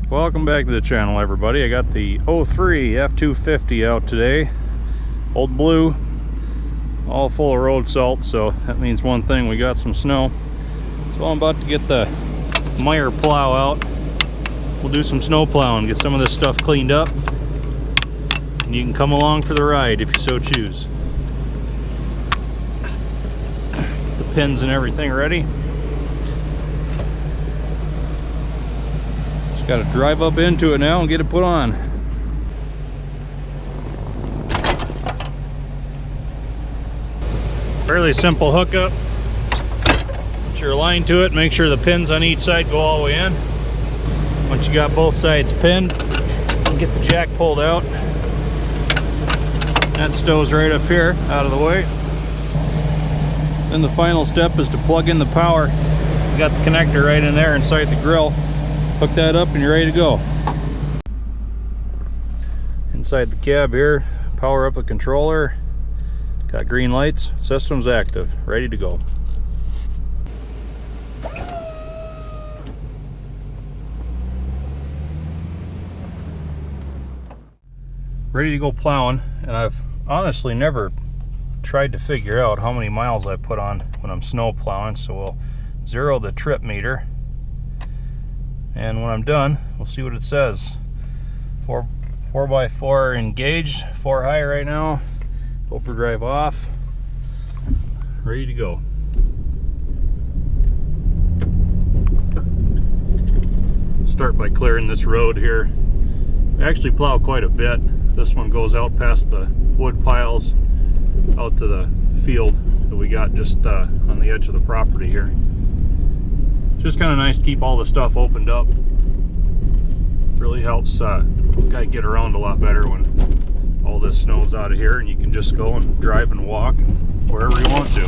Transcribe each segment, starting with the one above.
Welcome back to the channel, everybody. I got the 03 F-250 out today. Old blue, all full of road salt, so that means one thing, we got some snow. So I'm about to get the Meyer plow out. We'll do some snow plowing, get some of this stuff cleaned up, and you can come along for the ride if you so choose. Get the pins and everything ready. Got to drive up into it now and get it put on. Fairly simple hookup. Put your line to it, make sure the pins on each side go all the way in. Once you got both sides pinned, get the jack pulled out. That stows right up here, out of the way. Then the final step is to plug in the power. You got the connector right in there inside the grill. Hook that up and you're ready to go. Inside the cab here, power up the controller. Got green lights, system's active, ready to go. Ready to go plowing, and I've honestly never tried to figure out how many miles I put on when I'm snow plowing, so we'll zero the trip meter. And when I'm done, we'll see what it says. 4x4 engaged, 4 high right now. Overdrive off. Ready to go. Start by clearing this road here. I actually plow quite a bit. This one goes out past the wood piles, out to the field that we got just on the edge of the property here. Just kind of nice to keep all the stuff opened up. Really helps guy get around a lot better when all this snow's out of here and you can just go and drive and walk wherever you want to.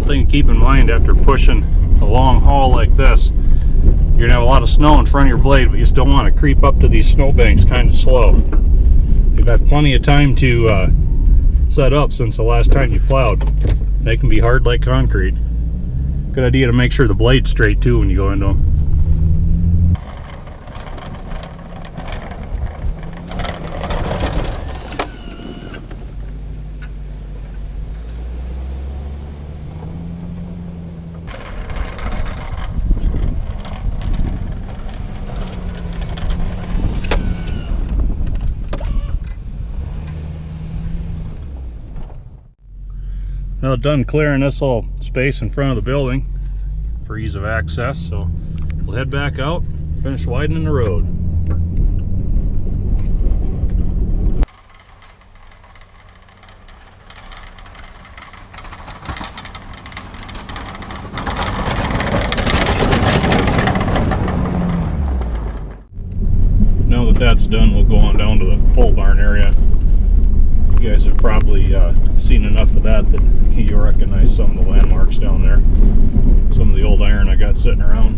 Thing to keep in mind after pushing a long haul like this, you're gonna have a lot of snow in front of your blade, but you still want to creep up to these snow banks kind of slow. You've had plenty of time to set up since the last time you plowed. They can be hard like concrete. Good idea to make sure the blade's straight too when you go into them. Now done clearing this little space in front of the building for ease of access, so we'll head back out, finish widening the road. Now that that's done, we'll go on down to the pole barn area. You guys have probably seen enough of that you'll recognize some of the landmarks down there. Some of the old iron I got sitting around.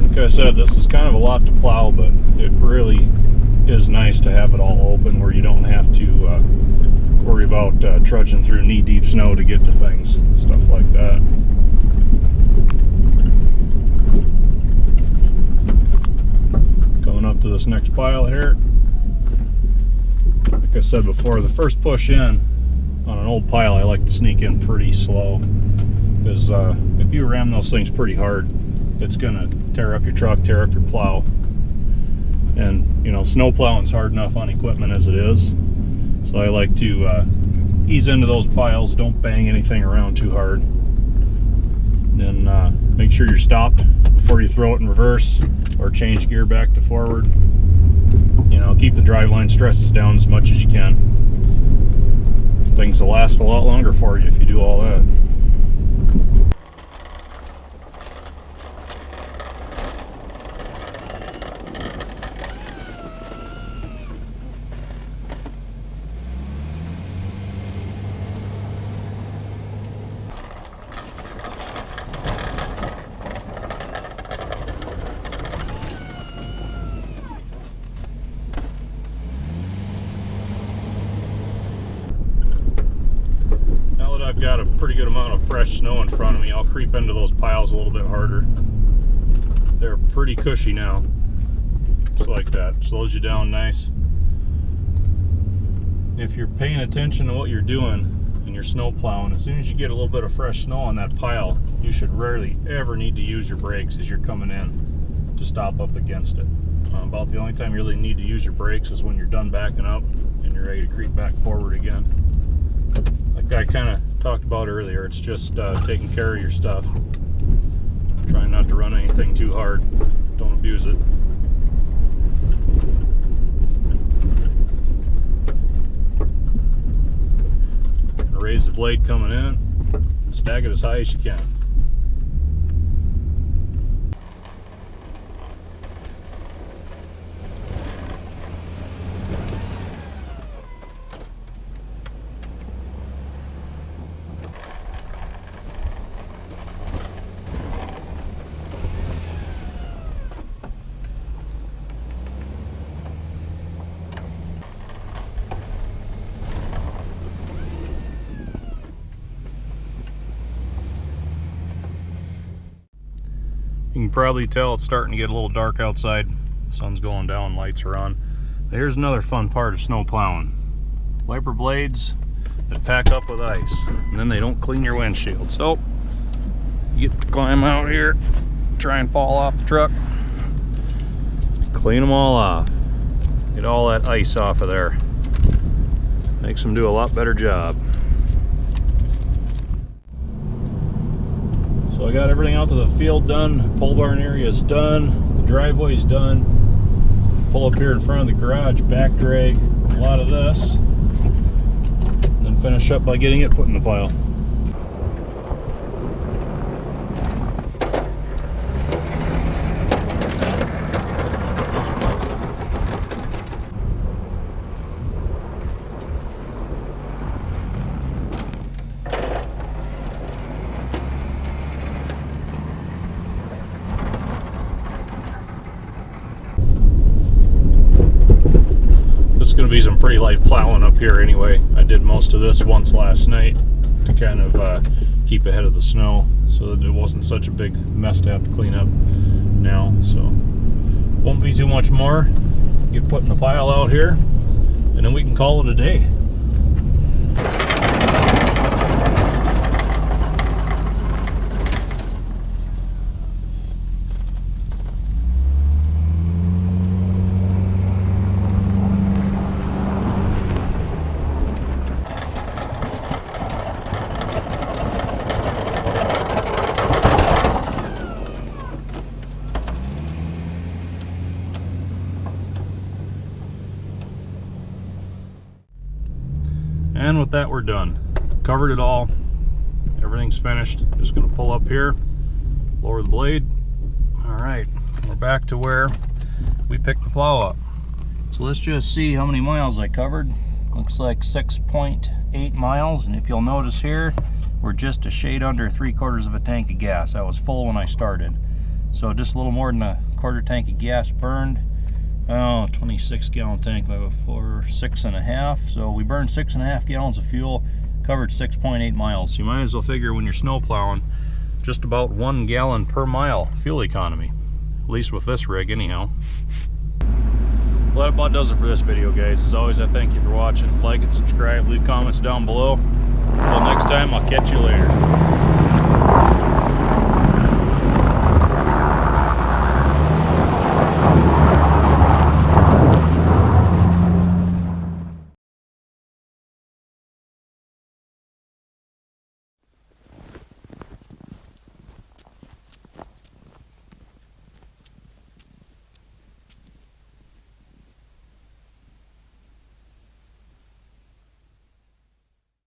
Like I said, this is kind of a lot to plow, but it really is nice to have it all open where you don't have to worry about trudging through knee-deep snow to get to things, stuff like that. Coming up to this next pile here. Like I said before, the first push in on an old pile I like to sneak in pretty slow, because if you ram those things pretty hard, it's gonna tear up your truck, tear up your plow. And you know, snow plowing's hard enough on equipment as it is, so I like to ease into those piles, don't bang anything around too hard. Then make sure you're stopped before you throw it in reverse or change gear back to forward. You know, keep the driveline stresses down as much as you can. Things will last a lot longer for you if you do all that. got a pretty good amount of fresh snow in front of me, I'll creep into those piles a little bit harder. They're pretty cushy now. Just like that. Slows you down nice. If you're paying attention to what you're doing and you're snow plowing, as soon as you get a little bit of fresh snow on that pile, you should rarely ever need to use your brakes as you're coming in to stop up against it. About the only time you really need to use your brakes is when you're done backing up and you're ready to creep back forward again. Like I kind of talked about earlier, it's just taking care of your stuff. Trying not to run anything too hard. Don't abuse it. Raise the blade coming in, stack it as high as you can. You can probably tell it's starting to get a little dark outside. Sun's going down, lights are on. But here's another fun part of snow plowing. Wiper blades that pack up with ice, and then they don't clean your windshield. So you get to climb out here, try and fall off the truck, clean them all off. Get all that ice off of there. Makes them do a lot better job. So I got everything out to the field done, pole barn area is done, the driveway's done. Pull up here in front of the garage, back drag a lot of this, and then finish up by getting it put in the pile. Going to be some pretty light plowing up here anyway. I did most of this once last night to kind of keep ahead of the snow so that it wasn't such a big mess to have to clean up now. So won't be too much more. Get put in the pile out here and then we can call it a day. And with that, we're done. Covered it all. Everything's finished. Just gonna pull up here, lower the blade. All right, we're back to where we picked the plow up. So let's just see how many miles I covered. Looks like 6.8 miles. And if you'll notice here, we're just a shade under 3/4 of a tank of gas. I was full when I started. So just a little more than a quarter tank of gas burned. Oh, 26 gallon tank for 6.5. So we burned 6.5 gallons of fuel, covered 6.8 miles. So you might as well figure when you're snow plowing, just about 1 gallon per mile fuel economy. At least with this rig anyhow. Well, that about does it for this video, guys. As always, I thank you for watching. Like and subscribe, leave comments down below. Until next time, I'll catch you later.